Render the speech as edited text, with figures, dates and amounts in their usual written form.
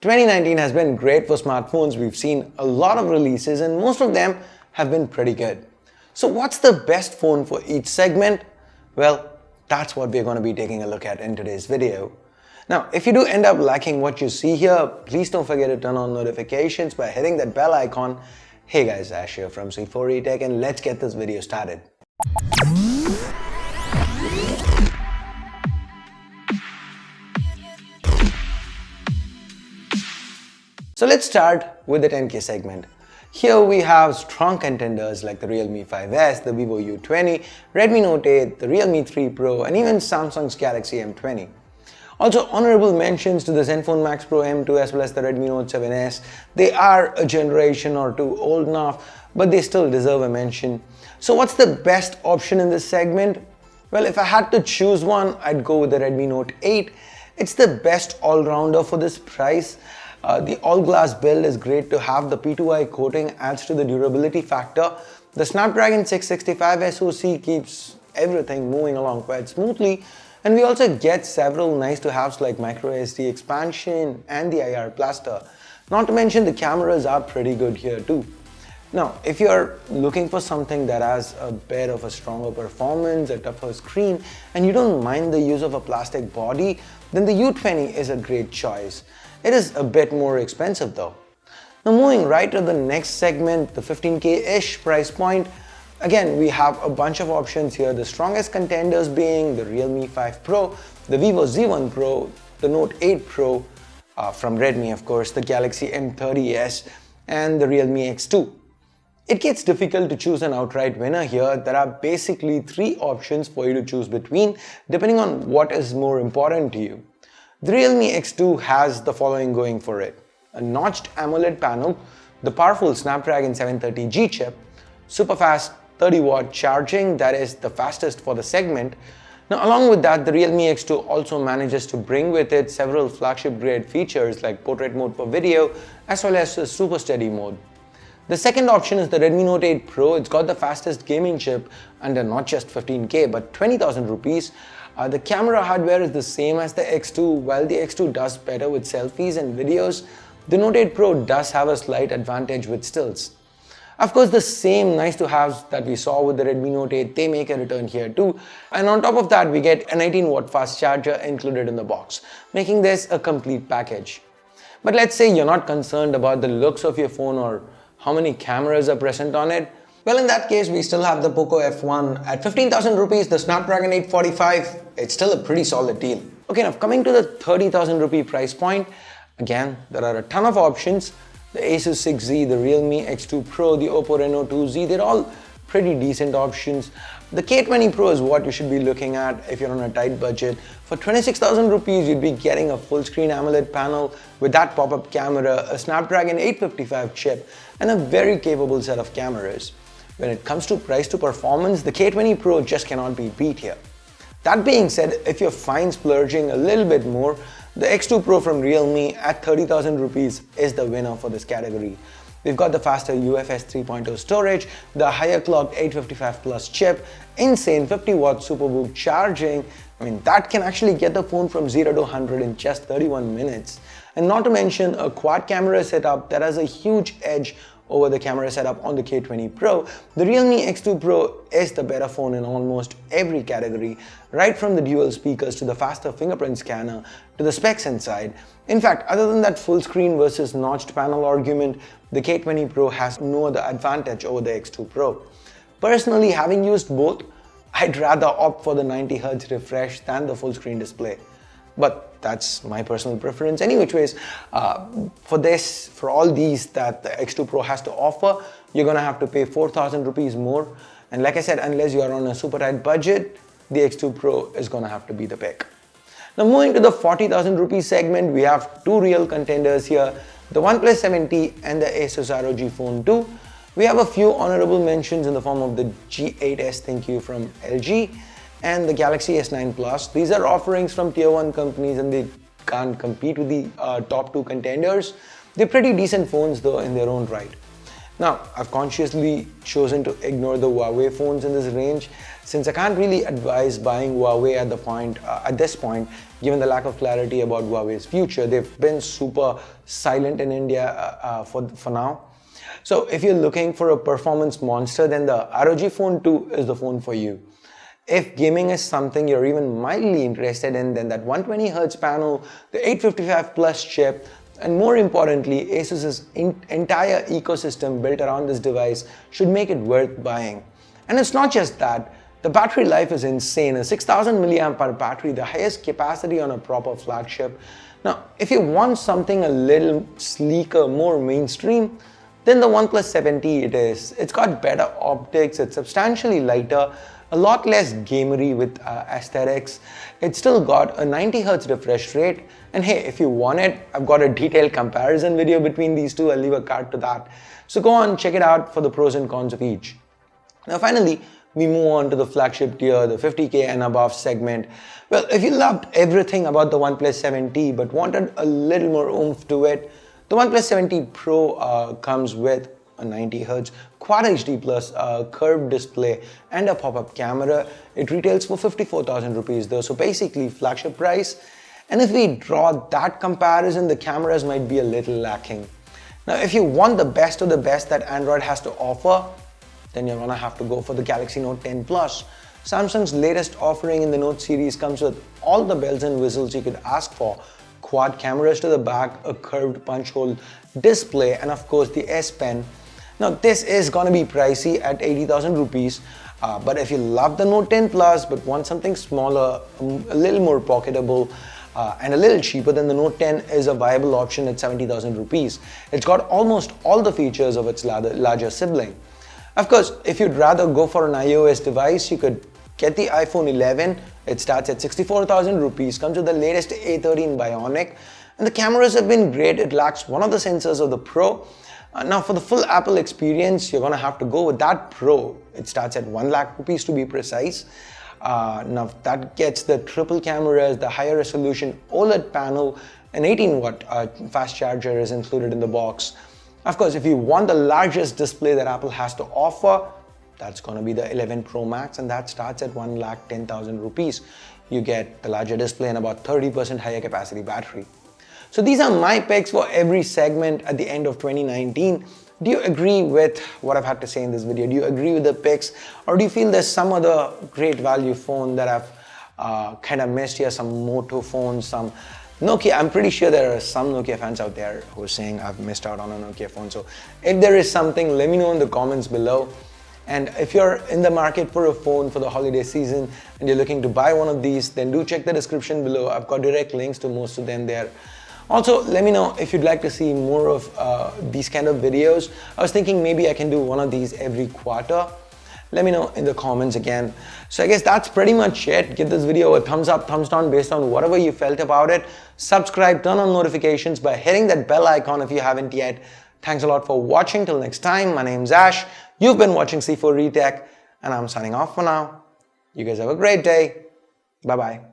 2019 has been great for smartphones. We've seen a lot of releases and most of them have been pretty good. So what's the best phone for each segment? Well, that's what we're going to be taking a look at in today's video. Now, if you do end up liking what you see here, please don't forget to turn on notifications by hitting that bell icon. Hey guys, Ash here from C4E Tech and let's get this video started. So let's start with the 10K segment. Here we have strong contenders like the Realme 5S, the Vivo U20, Redmi Note 8, the Realme 3 Pro and even Samsung's Galaxy M20. Also honorable mentions to the Zenfone Max Pro M2 as well as the Redmi Note 7S. They are a generation or two old enough, but they still deserve a mention. So what's the best option in this segment? Well, if I had to choose one, I'd go with the Redmi Note 8. It's the best all-rounder for this price. The all-glass build is great to have. The P2i coating adds to the durability factor. The Snapdragon 665 SoC keeps everything moving along quite smoothly. And we also get several nice-to-haves like microSD expansion and the IR blaster. Not to mention the cameras are pretty good here too. Now, if you're looking for something that has a bit of a stronger performance, a tougher screen, and you don't mind the use of a plastic body, then the U20 is a great choice. It is a bit more expensive though. Now moving right to the next segment, the 15K-ish price point. Again, we have a bunch of options here, the strongest contenders being the Realme 5 Pro, the Vivo Z1 Pro, the Note 8 Pro from Redmi of course, the Galaxy M30s and the Realme X2. It gets difficult to choose an outright winner here. There are basically three options for you to choose between depending on what is more important to you. The Realme X2 has the following going for it: a notched AMOLED panel, the powerful Snapdragon 730G chip, super fast 30-watt charging, that is the fastest for the segment. Now along with that, the Realme X2 also manages to bring with it several flagship grade features like portrait mode for video as well as a super steady mode. The second option is the Redmi Note 8 Pro. It's got the fastest gaming chip under not just 15K but 20,000 rupees. The camera hardware is the same as the X2. While the X2 does better with selfies and videos, the Note 8 Pro does have a slight advantage with stills. Of course, the same nice-to-haves that we saw with the Redmi Note 8, they make a return here too. And on top of that, we get a 19-watt fast charger included in the box, making this a complete package. But let's say you're not concerned about the looks of your phone or how many cameras are present on it. Well, in that case, we still have the Poco F1 at 15,000 rupees, the Snapdragon 845. It's still a pretty solid deal. Okay, now coming to the 30,000 rupee price point, again, there are a ton of options. The Asus 6Z, the Realme X2 Pro, the Oppo Reno 2Z, they're all pretty decent options. The K20 Pro is what you should be looking at if you're on a tight budget. For 26,000 rupees, you'd be getting a full screen AMOLED panel with that pop-up camera, a Snapdragon 855 chip, and a very capable set of cameras. When it comes to price to performance, the K20 Pro just cannot be beat here. That being said, if you're fine splurging a little bit more, the X2 Pro from Realme at 30,000 rupees is the winner for this category. We've got the faster UFS 3.0 storage, the higher clocked 855 Plus chip, insane 50-watt SuperBoost charging. I mean, that can actually get the phone from 0 to 100 in just 31 minutes. And not to mention a quad camera setup that has a huge edge over the camera setup on the K20 Pro. The Realme X2 Pro is the better phone in almost every category, right from the dual speakers to the faster fingerprint scanner to the specs inside. In fact, other than that full screen versus notched panel argument, the K20 Pro has no other advantage over the X2 Pro. Personally, having used both, I'd rather opt for the 90Hz refresh than the full screen display. But that's my personal preference. Any which ways, for all these that the X2 Pro has to offer, you're gonna have to pay 4,000 rupees more. And like I said, unless you are on a super tight budget, the X2 Pro is gonna have to be the pick. Now moving to the 40,000 rupee segment, we have two real contenders here, the OnePlus 7T and the Asus ROG Phone 2. We have a few honorable mentions in the form of the G8S ThinQ from LG and the Galaxy S9 Plus. These are offerings from tier 1 companies and they can't compete with the top two contenders. They're pretty decent phones though in their own right. Now, I've consciously chosen to ignore the Huawei phones in this range since I can't really advise buying Huawei at this point, given the lack of clarity about Huawei's future. They've been super silent in India for now. So if you're looking for a performance monster, then the ROG Phone 2 is the phone for you. If gaming is something you're even mildly interested in, then that 120Hz panel, the 855 Plus chip, and more importantly, Asus's entire ecosystem built around this device should make it worth buying. And it's not just that, the battery life is insane. A 6000 mAh battery, the highest capacity on a proper flagship. Now, if you want something a little sleeker, more mainstream, then the OnePlus 7T it is. It's got better optics, it's substantially lighter, a lot less gamery with aesthetics. It's still got a 90Hz refresh rate, and hey, if you want it, I've got a detailed comparison video between these two. I'll leave a card to that. So go on, check it out for the pros and cons of each. Now finally, we move on to the flagship tier, the 50K and above segment. Well, if you loved everything about the OnePlus 7T but wanted a little more oomph to it, the OnePlus 7T Pro comes with a 90Hz Quad HD Plus curved display and a pop-up camera. It retails for 54,000 rupees though, so basically flagship price. And if we draw that comparison, the cameras might be a little lacking. Now if you want the best of the best that Android has to offer, then you're gonna have to go for the Galaxy Note 10 Plus. Samsung's latest offering in the Note series comes with all the bells and whistles you could ask for. Quad cameras to the back, a curved punch hole display, and of course the S Pen. Now this is gonna be pricey at 80,000 rupees, but if you love the Note 10 Plus but want something smaller, a little more pocketable, and a little cheaper, then the Note 10 is a viable option at 70,000 rupees. It's got almost all the features of its larger sibling. Of course, if you'd rather go for an iOS device, you could get the iPhone 11. It starts at 64,000 rupees, comes with the latest A13 Bionic, and the cameras have been great. It lacks one of the sensors of the Pro. Now for the full Apple experience, you're gonna have to go with that Pro. It starts at 1 lakh rupees to be precise. Now that gets the triple cameras, the higher resolution OLED panel, an 18-watt fast charger is included in the box. Of course, if you want the largest display that Apple has to offer, that's going to be the 11 Pro Max, and that starts at 1,10,000 rupees. You get the larger display and about 30% higher capacity battery. So these are my picks for every segment at the end of 2019. Do you agree with what I've had to say in this video? Do you agree with the picks, or do you feel there's some other great value phone that I've kind of missed here? Some Moto phones, some Nokia. I'm pretty sure there are some Nokia fans out there who are saying I've missed out on a Nokia phone. So if there is something, let me know in the comments below. And if you're in the market for a phone for the holiday season and you're looking to buy one of these, then do check the description below. I've got direct links to most of them there. Also, let me know if you'd like to see more of these kind of videos. I was thinking maybe I can do one of these every quarter. Let me know in the comments again. So I guess that's pretty much it. Give this video a thumbs up, thumbs down based on whatever you felt about it. Subscribe, turn on notifications by hitting that bell icon if you haven't yet. Thanks a lot for watching. Till next time, my name's Ash. You've been watching C4 Retech, and I'm signing off for now. You guys have a great day. Bye-bye.